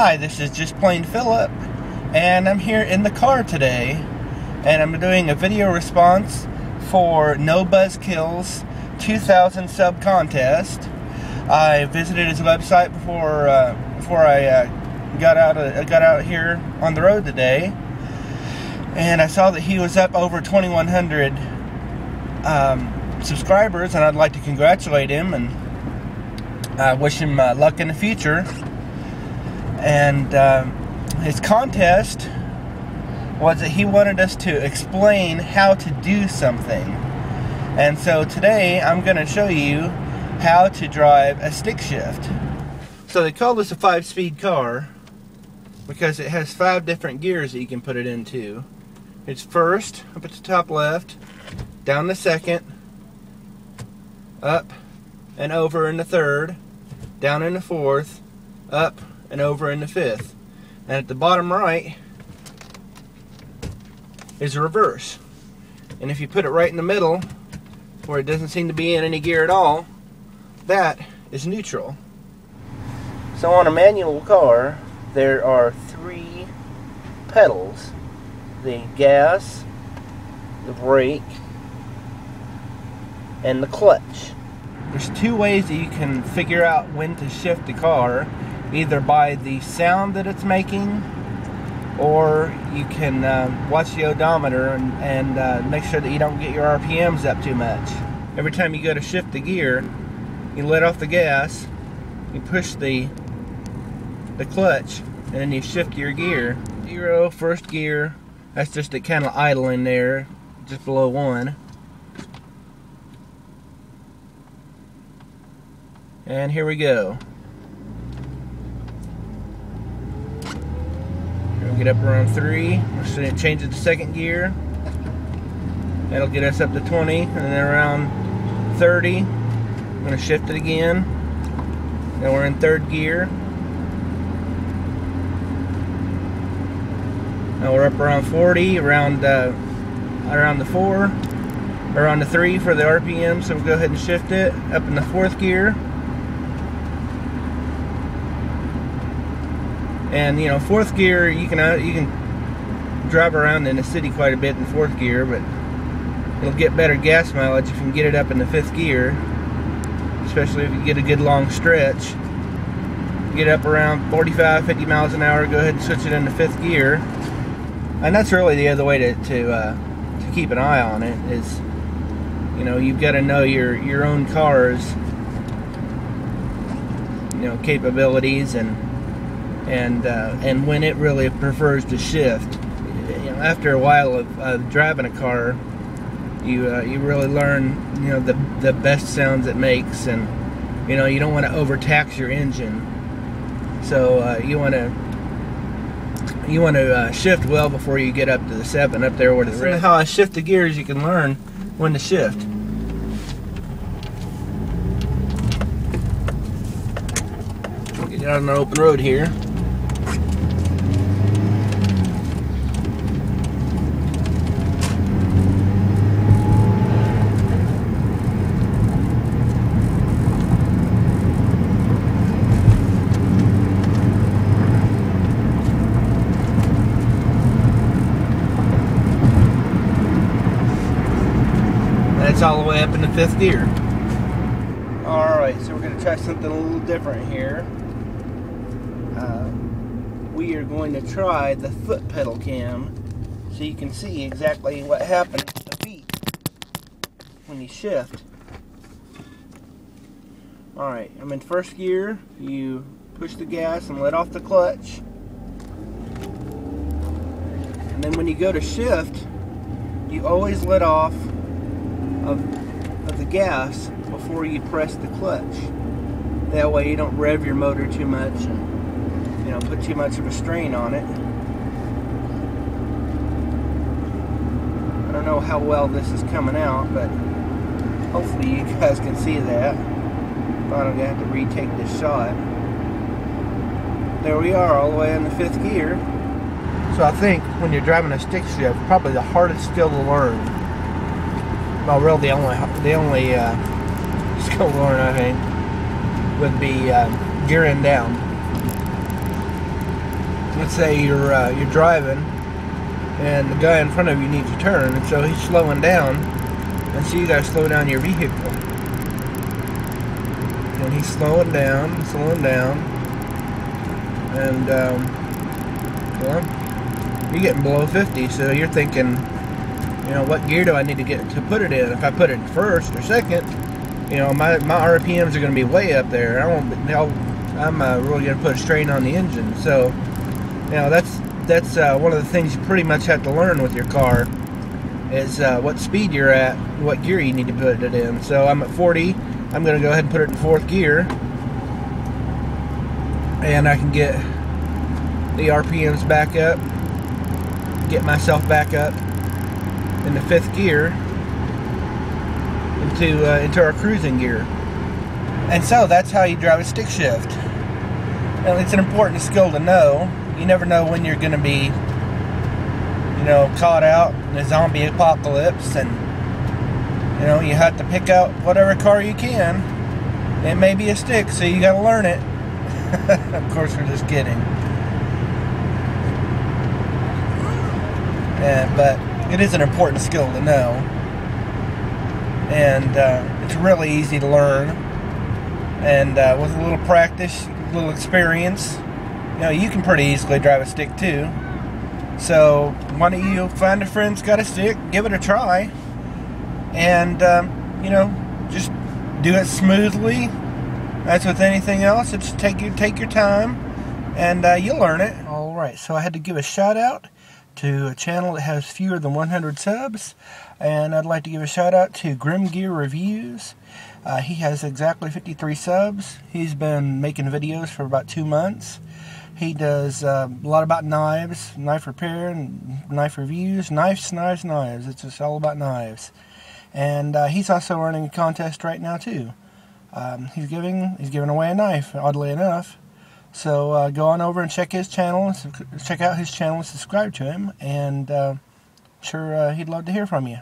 Hi, this is Just Plain Philip, and I'm here in the car today, and I'm doing a video response for NoBuzzKillin's 2000 sub contest. I visited his website before I got out here on the road today, and I saw that he was up over 2,100 subscribers, and I'd like to congratulate him and wish him luck in the future. And his contest was that he wanted us to explain how to do something. And so today I'm going to show you how to drive a stick shift. So they call this a 5-speed car because it has 5 different gears that you can put it into. It's first, up at the top left, down the second, up and over in the third, down in the fourth, up and over in the fifth. And at the bottom right is a reverse. And if you put it right in the middle, where it doesn't seem to be in any gear at all, that is neutral. So on a manual car, there are 3 pedals: the gas, the brake, and the clutch. There's 2 ways that you can figure out when to shift the car, either by the sound that it's making, or you can watch the odometer and make sure that you don't get your RPMs up too much. Every time you go to shift the gear, you let off the gas, you push the clutch, and then you shift your gear. 0, first gear, that's just it kind of idling there, just below 1. And here we go. We'll get up around 3. We'll change it to second gear. That'll get us up to 20, and then around 30, I'm going to shift it again. Now we're in third gear. Now we're up around 40, around the 4, around the 3 for the RPM. So we'll go ahead and shift it up in the fourth gear. And you know, fourth gear, you can drive around in the city quite a bit in fourth gear, but it'll get better gas mileage if you can get it up in the 5th gear, especially if you get a good long stretch. Get up around 45, 50 miles an hour, go ahead and switch it into 5th gear. And that's really the other way to keep an eye on it is, you know, you've got to know your own car's, you know, capabilities and when it really prefers to shift. You know, after a while of driving a car, you really learn, you know, the best sounds it makes, and you know, you don't want to overtax your engine. So you want to shift well before you get up to the 7 up there where the red. How I shift the gears, you can learn when to shift. Get out on the open road here. It's all the way up in the 5th gear. Alright, so we're going to try something a little different here. We are going to try the foot pedal cam so you can see exactly what happens to the feet when you shift. Alright, I'm in first gear. You push the gas and let off the clutch. And then when you go to shift, you always let off of the gas before you press the clutch. That way you don't rev your motor too much and, you know, put too much of a strain on it. I don't know how well this is coming out, but hopefully you guys can see that. Thought I'm gonna have to retake this shot. There we are, all the way in the 5th gear. So I think when you're driving a stick shift, probably the hardest skill to learn, well, really the only skill to learn, I think, would be gearing down. let's say you're driving, and the guy in front of you needs to turn, and so he's slowing down, and so you gotta slow down your vehicle. And he's slowing down, and well, you're getting below 50, so you're thinking, you know, what gear do I need to get to put it in? If I put it in first or second, you know, my RPMs are going to be way up there. I'm really going to put a strain on the engine. So, you know, that's one of the things you pretty much have to learn with your car is what speed you're at, what gear you need to put it in. So I'm at 40. I'm going to go ahead and put it in 4th gear, and I can get the RPMs back up, get myself back up in the 5th gear into our cruising gear. And so that's how you drive a stick shift. And it's an important skill to know. You never know when you're going to be, you know, caught out in a zombie apocalypse, and you know, you have to pick out whatever car you can. It may be a stick, so you got to learn it. Of course, we're just kidding. But it is an important skill to know, and it's really easy to learn. And with a little practice, a little experience, you know, you can pretty easily drive a stick too. So why don't you find a friend that's got a stick, give it a try, and you know, just do it smoothly. As with anything else, it's take your time, and you'll learn it. All right, so I had to give a shout out to a channel that has fewer than 100 subs, and I'd like to give a shout out to Grim Gear Reviews. He has exactly 53 subs. He's been making videos for about 2 months. He does a lot about knives, knife repair, and knife reviews, knives. It's just all about knives. And he's also running a contest right now too. He's giving away a knife, oddly enough. So go on over and check his channel, check out his channel, and subscribe to him, and sure he'd love to hear from you.